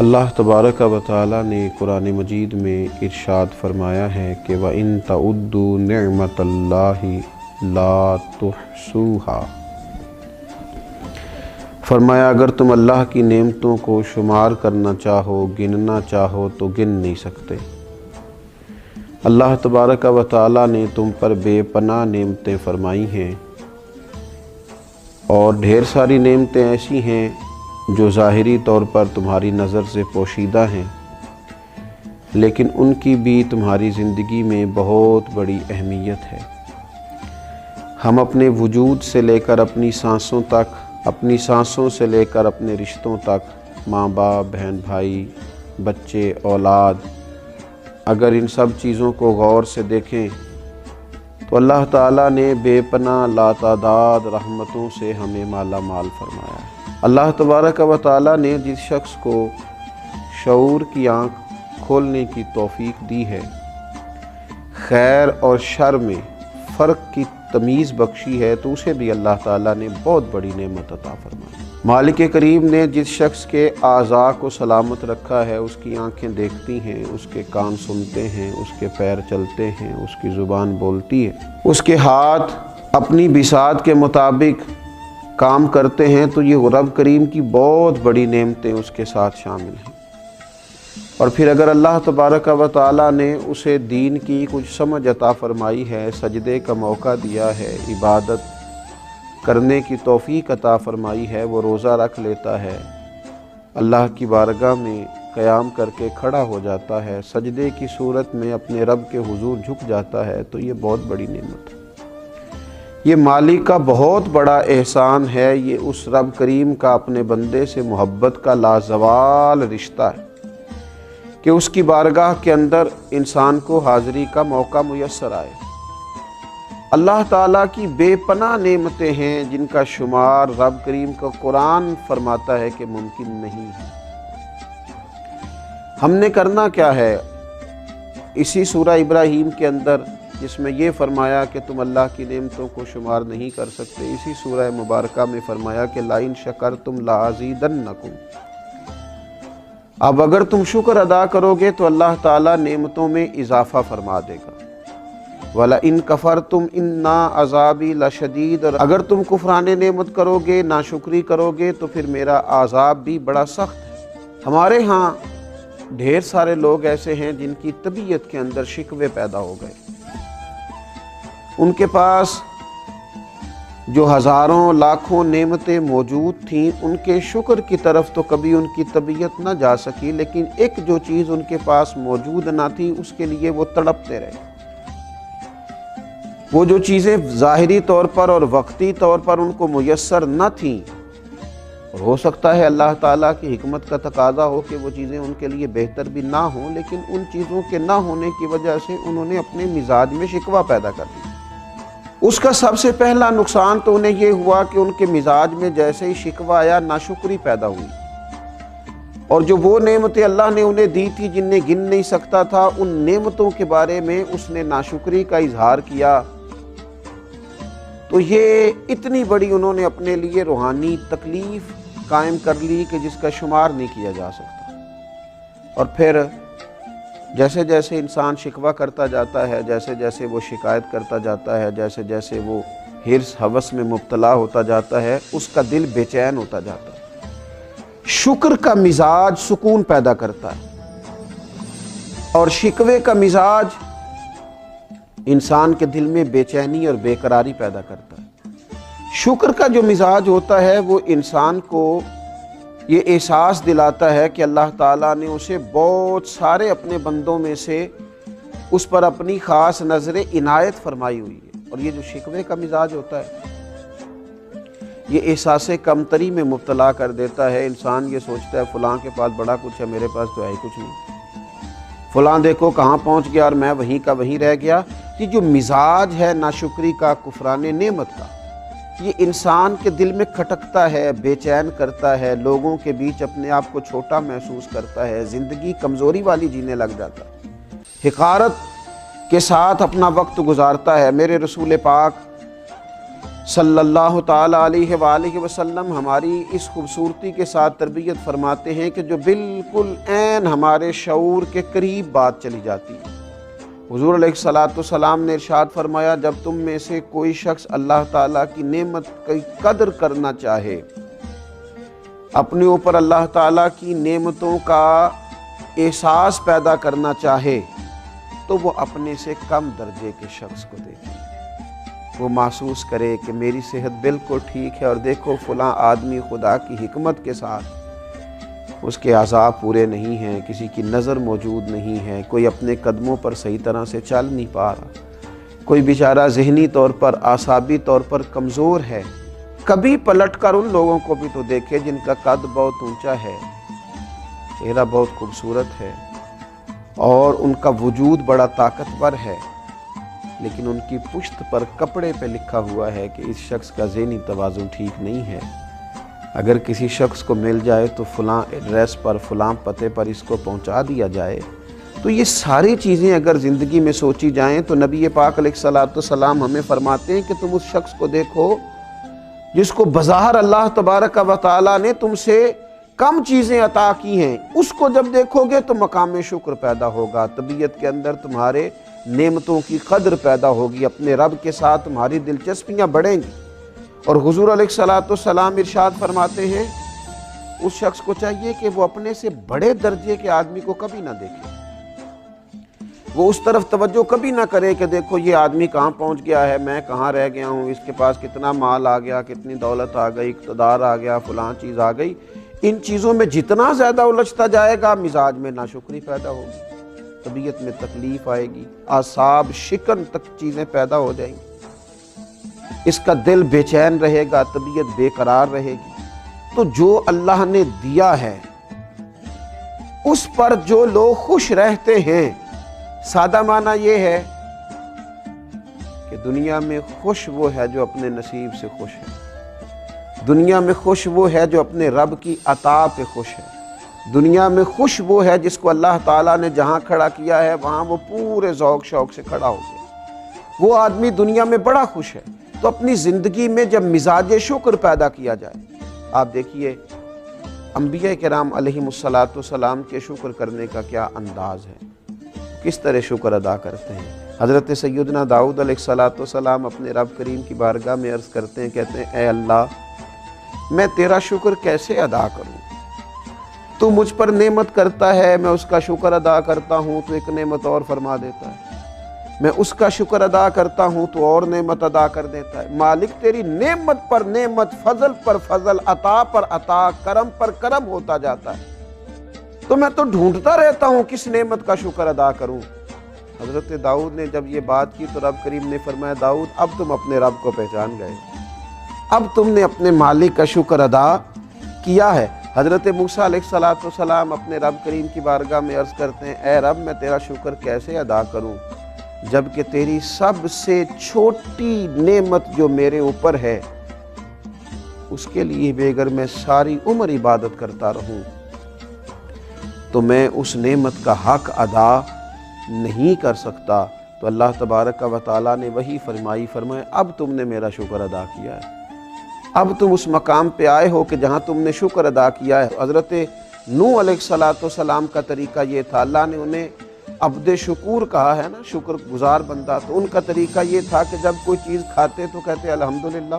اللہ تبارک و تعالی نے قرآن مجید میں ارشاد فرمایا ہے کہ وَإِن تَعُدُّوا نِعْمَةَ اللَّهِ لَا تُحْصُوهَا، فرمایا اگر تم اللہ کی نعمتوں کو شمار کرنا چاہو، گننا چاہو تو گن نہیں سکتے۔ اللہ تبارک و تعالی نے تم پر بے پناہ نعمتیں فرمائی ہیں، اور ڈھیر ساری نعمتیں ایسی ہیں جو ظاہری طور پر تمہاری نظر سے پوشیدہ ہیں، لیکن ان کی بھی تمہاری زندگی میں بہت بڑی اہمیت ہے۔ ہم اپنے وجود سے لے کر اپنی سانسوں تک، اپنی سانسوں سے لے کر اپنے رشتوں تک، ماں باپ، بہن بھائی، بچے، اولاد، اگر ان سب چیزوں کو غور سے دیکھیں تو اللہ تعالیٰ نے بے پناہ لاتعداد رحمتوں سے ہمیں مالا مال فرمایا ہے۔ اللہ تبارک و تعالیٰ نے جس شخص کو شعور کی آنکھ کھولنے کی توفیق دی ہے، خیر اور شر میں فرق کی تمیز بخشی ہے، تو اسے بھی اللہ تعالیٰ نے بہت بڑی نعمت عطا فرمائی۔ مالک کریم نے جس شخص کے اعضاء کو سلامت رکھا ہے، اس کی آنکھیں دیکھتی ہیں، اس کے کان سنتے ہیں، اس کے پیر چلتے ہیں، اس کی زبان بولتی ہے، اس کے ہاتھ اپنی بساط کے مطابق کام کرتے ہیں، تو یہ رب کریم کی بہت بڑی نعمتیں اس کے ساتھ شامل ہیں۔ اور پھر اگر اللہ تبارک و تعالیٰ نے اسے دین کی کچھ سمجھ عطا فرمائی ہے، سجدے کا موقع دیا ہے، عبادت کرنے کی توفیق عطا فرمائی ہے، وہ روزہ رکھ لیتا ہے، اللہ کی بارگاہ میں قیام کر کے کھڑا ہو جاتا ہے، سجدے کی صورت میں اپنے رب کے حضور جھک جاتا ہے، تو یہ بہت بڑی نعمت ہے۔ یہ مالک کا بہت بڑا احسان ہے، یہ اس رب کریم کا اپنے بندے سے محبت کا لازوال رشتہ ہے کہ اس کی بارگاہ کے اندر انسان کو حاضری کا موقع میسر آئے۔ اللہ تعالیٰ کی بے پناہ نعمتیں ہیں جن کا شمار رب کریم کا قرآن فرماتا ہے کہ ممکن نہیں ہے۔ ہم نے کرنا کیا ہے؟ اسی سورہ ابراہیم کے اندر جس میں یہ فرمایا کہ تم اللہ کی نعمتوں کو شمار نہیں کر سکتے، اسی سورہ مبارکہ میں فرمایا کہ لَإِن شَكَرْتُمْ لَأَزِيدَنَّكُمْ، اب اگر تم شکر ادا کرو گے تو اللہ تعالیٰ نعمتوں میں اضافہ فرما دے گا۔ وَلَئِن كَفَرْتُمْ إِنَّ عَذَابِي لَشَدِيدٌ، اور اگر تم کفران نعمت کرو گے، ناشکری کرو گے، تو پھر میرا عذاب بھی بڑا سخت ہے۔ ہمارے ہاں ڈھیر سارے لوگ ایسے ہیں جن کی طبیعت کے اندر شکوے پیدا ہو گئے، ان کے پاس جو ہزاروں لاکھوں نعمتیں موجود تھیں، ان کے شکر کی طرف تو کبھی ان کی طبیعت نہ جا سکی، لیکن ایک جو چیز ان کے پاس موجود نہ تھی اس کے لیے وہ تڑپتے رہے۔ وہ جو چیزیں ظاہری طور پر اور وقتی طور پر ان کو میسر نہ تھیں، اور ہو سکتا ہے اللہ تعالیٰ کی حکمت کا تقاضا ہو کہ وہ چیزیں ان کے لیے بہتر بھی نہ ہوں، لیکن ان چیزوں کے نہ ہونے کی وجہ سے انہوں نے اپنے مزاج میں شکوہ پیدا کر دیا۔ اس کا سب سے پہلا نقصان تو انہیں یہ ہوا کہ ان کے مزاج میں جیسے ہی شکوہ آیا، ناشکری پیدا ہوئی، اور جو وہ نعمتیں اللہ نے انہیں دی تھی جنہیں گن نہیں سکتا تھا، ان نعمتوں کے بارے میں اس نے ناشکری کا اظہار کیا، تو یہ اتنی بڑی انہوں نے اپنے لیے روحانی تکلیف قائم کر لی کہ جس کا شمار نہیں کیا جا سکتا۔ اور پھر جیسے جیسے انسان شکوہ کرتا جاتا ہے، جیسے جیسے وہ شکایت کرتا جاتا ہے، جیسے جیسے وہ حرص ہوس میں مبتلا ہوتا جاتا ہے، اس کا دل بے چین ہوتا جاتا ہے۔ شکر کا مزاج سکون پیدا کرتا ہے، اور شکوے کا مزاج انسان کے دل میں بے چینی اور بے قراری پیدا کرتا ہے۔ شکر کا جو مزاج ہوتا ہے وہ انسان کو یہ احساس دلاتا ہے کہ اللہ تعالیٰ نے اسے بہت سارے اپنے بندوں میں سے اس پر اپنی خاص نظر عنایت فرمائی ہوئی ہے۔ اور یہ جو شکوے کا مزاج ہوتا ہے، یہ احساس کمتری میں مبتلا کر دیتا ہے۔ انسان یہ سوچتا ہے فلاں کے پاس بڑا کچھ ہے، میرے پاس تو ہے ہی کچھ نہیں، فلاں دیکھو کہاں پہنچ گیا اور میں وہیں کا وہیں رہ گیا۔ یہ جو مزاج ہے ناشکری کا، کفران نعمت کا، یہ انسان کے دل میں کھٹکتا ہے، بے چین کرتا ہے، لوگوں کے بیچ اپنے آپ کو چھوٹا محسوس کرتا ہے، زندگی کمزوری والی جینے لگ جاتا ہے، حقارت کے ساتھ اپنا وقت گزارتا ہے۔ میرے رسول پاک صلی اللہ تعالیٰ علیہ وآلہ وسلم ہماری اس خوبصورتی کے ساتھ تربیت فرماتے ہیں کہ جو بالکل عین ہمارے شعور کے قریب بات چلی جاتی ہے۔ حضور علیہ الصلوۃ والسلام نے ارشاد فرمایا، جب تم میں سے کوئی شخص اللہ تعالیٰ کی نعمت کی قدر کرنا چاہے، اپنے اوپر اللہ تعالیٰ کی نعمتوں کا احساس پیدا کرنا چاہے، تو وہ اپنے سے کم درجے کے شخص کو دیکھے، وہ محسوس کرے کہ میری صحت بالکل ٹھیک ہے، اور دیکھو فلاں آدمی خدا کی حکمت کے ساتھ اس کے اعضاء پورے نہیں ہیں، کسی کی نظر موجود نہیں ہے، کوئی اپنے قدموں پر صحیح طرح سے چل نہیں پا رہا، کوئی بیچارہ ذہنی طور پر اعصابی طور پر کمزور ہے۔ کبھی پلٹ کر ان لوگوں کو بھی تو دیکھے جن کا قد بہت اونچا ہے، چہرہ بہت خوبصورت ہے، اور ان کا وجود بڑا طاقتور ہے، لیکن ان کی پشت پر کپڑے پہ لکھا ہوا ہے کہ اس شخص کا ذہنی توازن ٹھیک نہیں ہے۔ اگر کسی شخص کو مل جائے تو فلاں ایڈریس پر، فلاں پتے پر اس کو پہنچا دیا جائے۔ تو یہ ساری چیزیں اگر زندگی میں سوچی جائیں تو نبی پاک علیہ الصلوۃ والسلام ہمیں فرماتے ہیں کہ تم اس شخص کو دیکھو جس کو بظاہر اللہ تبارک و تعالیٰ نے تم سے کم چیزیں عطا کی ہیں، اس کو جب دیکھو گے تو مقام شکر پیدا ہوگا، طبیعت کے اندر تمہارے نعمتوں کی قدر پیدا ہوگی، اپنے رب کے ساتھ تمہاری دلچسپیاں بڑھیں گی۔ اور حضور علیہ الصلوۃ والسلام ارشاد فرماتے ہیں، اس شخص کو چاہیے کہ وہ اپنے سے بڑے درجے کے آدمی کو کبھی نہ دیکھے، وہ اس طرف توجہ کبھی نہ کرے کہ دیکھو یہ آدمی کہاں پہنچ گیا ہے، میں کہاں رہ گیا ہوں، اس کے پاس کتنا مال آ گیا، کتنی دولت آ گئی، اقتدار آ گیا، فلاں چیز آ گئی۔ ان چیزوں میں جتنا زیادہ الجھتا جائے گا، مزاج میں ناشکری پیدا ہوگی، طبیعت میں تکلیف آئے گی، اعصاب شکن تک چیزیں پیدا ہو جائیں گی، اس کا دل بے چین رہے گا، طبیعت بے قرار رہے گی۔ تو جو اللہ نے دیا ہے اس پر جو لوگ خوش رہتے ہیں، سادہ معنی یہ ہے کہ دنیا میں خوش وہ ہے جو اپنے نصیب سے خوش ہے، دنیا میں خوش وہ ہے جو اپنے رب کی عطا پہ خوش ہے، دنیا میں خوش وہ ہے جس کو اللہ تعالیٰ نے جہاں کھڑا کیا ہے وہاں وہ پورے ذوق شوق سے کھڑا ہو گیا، وہ آدمی دنیا میں بڑا خوش ہے۔ تو اپنی زندگی میں جب مزاج شکر پیدا کیا جائے، آپ دیکھیے انبیاء کرام علیہم الصلوۃ والسلام کے شکر کرنے کا کیا انداز ہے، کس طرح شکر ادا کرتے ہیں۔ حضرت سیدنا داؤد علیہ الصلوۃ والسلام اپنے رب کریم کی بارگاہ میں عرض کرتے ہیں، کہتے ہیں اے اللہ میں تیرا شکر کیسے ادا کروں، تو مجھ پر نعمت کرتا ہے، میں اس کا شکر ادا کرتا ہوں تو ایک نعمت اور فرما دیتا ہے، میں اس کا شکر ادا کرتا ہوں تو اور نعمت ادا کر دیتا ہے۔ مالک تیری نعمت پر نعمت، فضل پر فضل، عطا پر عطا، کرم پر کرم ہوتا جاتا ہے، تو میں تو ڈھونڈتا رہتا ہوں کس نعمت کا شکر ادا کروں۔ حضرت داؤد نے جب یہ بات کی تو رب کریم نے فرمایا، داؤد اب تم اپنے رب کو پہچان گئے، اب تم نے اپنے مالک کا شکر ادا کیا ہے۔ حضرت موسیٰ علیہ الصلوۃ والسلام اپنے رب کریم کی بارگاہ میں عرض کرتے ہیں، اے رب میں تیرا شکر کیسے ادا کروں جبکہ تیری سب سے چھوٹی نعمت جو میرے اوپر ہے اس کے لیے بھی اگر میں ساری عمر عبادت کرتا رہوں تو میں اس نعمت کا حق ادا نہیں کر سکتا۔ تو اللہ تبارک و تعالیٰ نے وہی فرمایا اب تم نے میرا شکر ادا کیا ہے، اب تم اس مقام پہ آئے ہو کہ جہاں تم نے شکر ادا کیا ہے۔ حضرت نوح علیہ الصلوۃ والسلام کا طریقہ یہ تھا، اللہ نے انہیں عبد شکور کہا ہے نا، شکر گزار بندہ، تو ان کا طریقہ یہ تھا کہ جب کوئی چیز کھاتے تو کہتے الحمدللہ،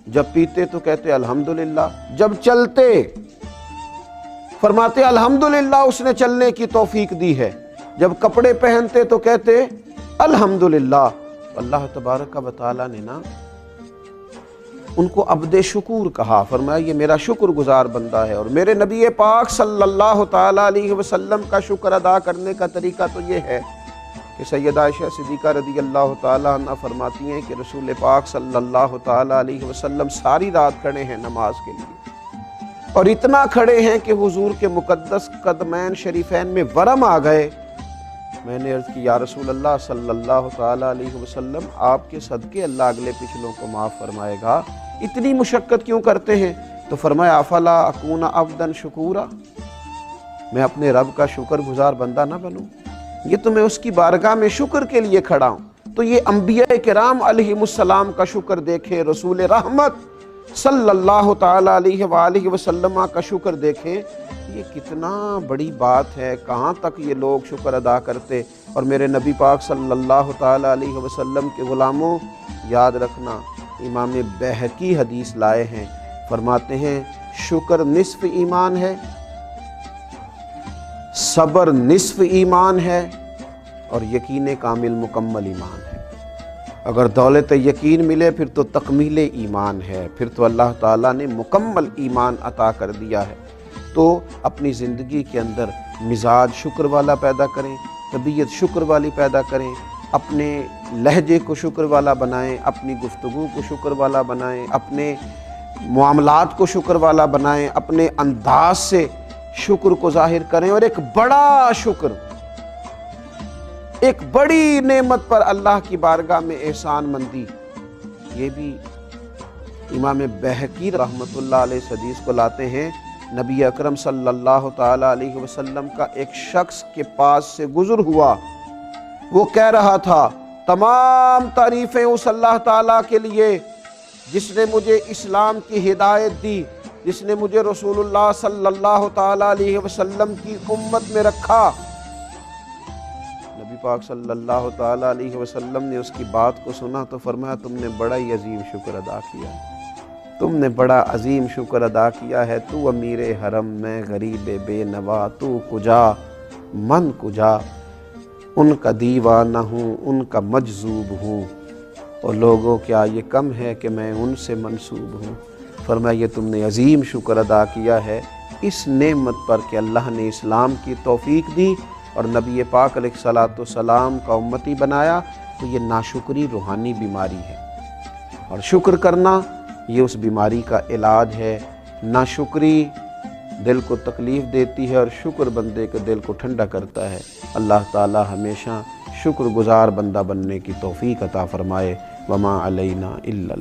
جب پیتے تو کہتے الحمدللہ، جب چلتے فرماتے الحمدللہ اس نے چلنے کی توفیق دی ہے، جب کپڑے پہنتے تو کہتے الحمدللہ۔ اللہ تبارک و تعالیٰ نے نا ان کو عبد شکور کہا، فرمایا یہ میرا شکر گزار بندہ ہے۔ اور میرے نبی پاک صلی اللہ تعالیٰ علیہ وسلم کا شکر ادا کرنے کا طریقہ تو یہ ہے کہ سیدہ عائشہ صدیقہ رضی اللہ تعالیٰ عنہ فرماتی ہیں کہ رسول پاک صلی اللہ تعالیٰ علیہ وسلم ساری رات کھڑے ہیں نماز کے لیے، اور اتنا کھڑے ہیں کہ حضور کے مقدس قدمین شریفین میں ورم آ گئے۔ میں نے عرض کی یا رسول اللہ صلی اللہ تعالیٰ علیہ وسلم آپ کے صدقے اللہ اگلے پچھلوں کو معاف فرمائے گا، اتنی مشقت کیوں کرتے ہیں؟ تو فرمایا افلا اکون عبدا شکورا، میں اپنے رب کا شکر گزار بندہ نہ بنوں؟ یہ تو میں اس کی بارگاہ میں شکر کے لیے کھڑا ہوں۔ تو یہ انبیاء کرام علیہم کا شکر دیکھیں، رسول رحمت صلی اللہ تعالیٰ علیہ وآلہ وسلم کا شکر دیکھیں، یہ کتنا بڑی بات ہے، کہاں تک یہ لوگ شکر ادا کرتے۔ اور میرے نبی پاک صلی اللہ تعالیٰ علیہ وسلم کے غلاموں، یاد رکھنا، امام بیہقی حدیث لائے ہیں، فرماتے ہیں شکر نصف ایمان ہے، صبر نصف ایمان ہے، اور یقین کامل مکمل ایمان ہے۔ اگر دولت یقین ملے پھر تو تکمیل ایمان ہے، پھر تو اللہ تعالیٰ نے مکمل ایمان عطا کر دیا ہے۔ تو اپنی زندگی کے اندر مزاج شکر والا پیدا کریں، طبیعت شکر والی پیدا کریں، اپنے لہجے کو شکر والا بنائیں، اپنی گفتگو کو شکر والا بنائیں، اپنے معاملات کو شکر والا بنائیں، اپنے انداز سے شکر کو ظاہر کریں۔ اور ایک بڑا شکر، ایک بڑی نعمت پر اللہ کی بارگاہ میں احسان مندی، یہ بھی امام بیہقی رحمۃ اللہ علیہ اس حدیث کو لاتے ہیں۔ نبی اکرم صلی اللہ تعالیٰ علیہ وسلم کا ایک شخص کے پاس سے گزر ہوا، وہ کہہ رہا تھا تمام تعریفیں اس اللہ تعالیٰ کے لیے جس نے مجھے اسلام کی ہدایت دی، جس نے مجھے رسول اللہ صلی اللہ تعالیٰ علیہ وسلم کی امت میں رکھا۔ نبی پاک صلی اللہ تعالیٰ علیہ وسلم نے اس کی بات کو سنا تو فرمایا تم نے بڑا ہی عظیم شکر ادا کیا ہے، تم نے بڑا عظیم شکر ادا کیا ہے، تو امیر حرم میں غریب بے نوا، تو کجا من کجا، ان کا دیوانہ ہوں، ان کا مجذوب ہوں، اور لوگوں کیا یہ کم ہے کہ میں ان سے منسوب ہوں۔ فرمایا یہ تم نے عظیم شکر ادا کیا ہے اس نعمت پر کہ اللہ نے اسلام کی توفیق دی اور نبی پاک علیہ الصلوۃ والسلام کا امتی بنایا۔ تو یہ ناشکری روحانی بیماری ہے، اور شکر کرنا یہ اس بیماری کا علاج ہے۔ ناشکری دل کو تکلیف دیتی ہے اور شکر بندے کے دل کو ٹھنڈا کرتا ہے۔ اللہ تعالی ہمیشہ شکر گزار بندہ بننے کی توفیق عطا فرمائے۔ وما علینا الا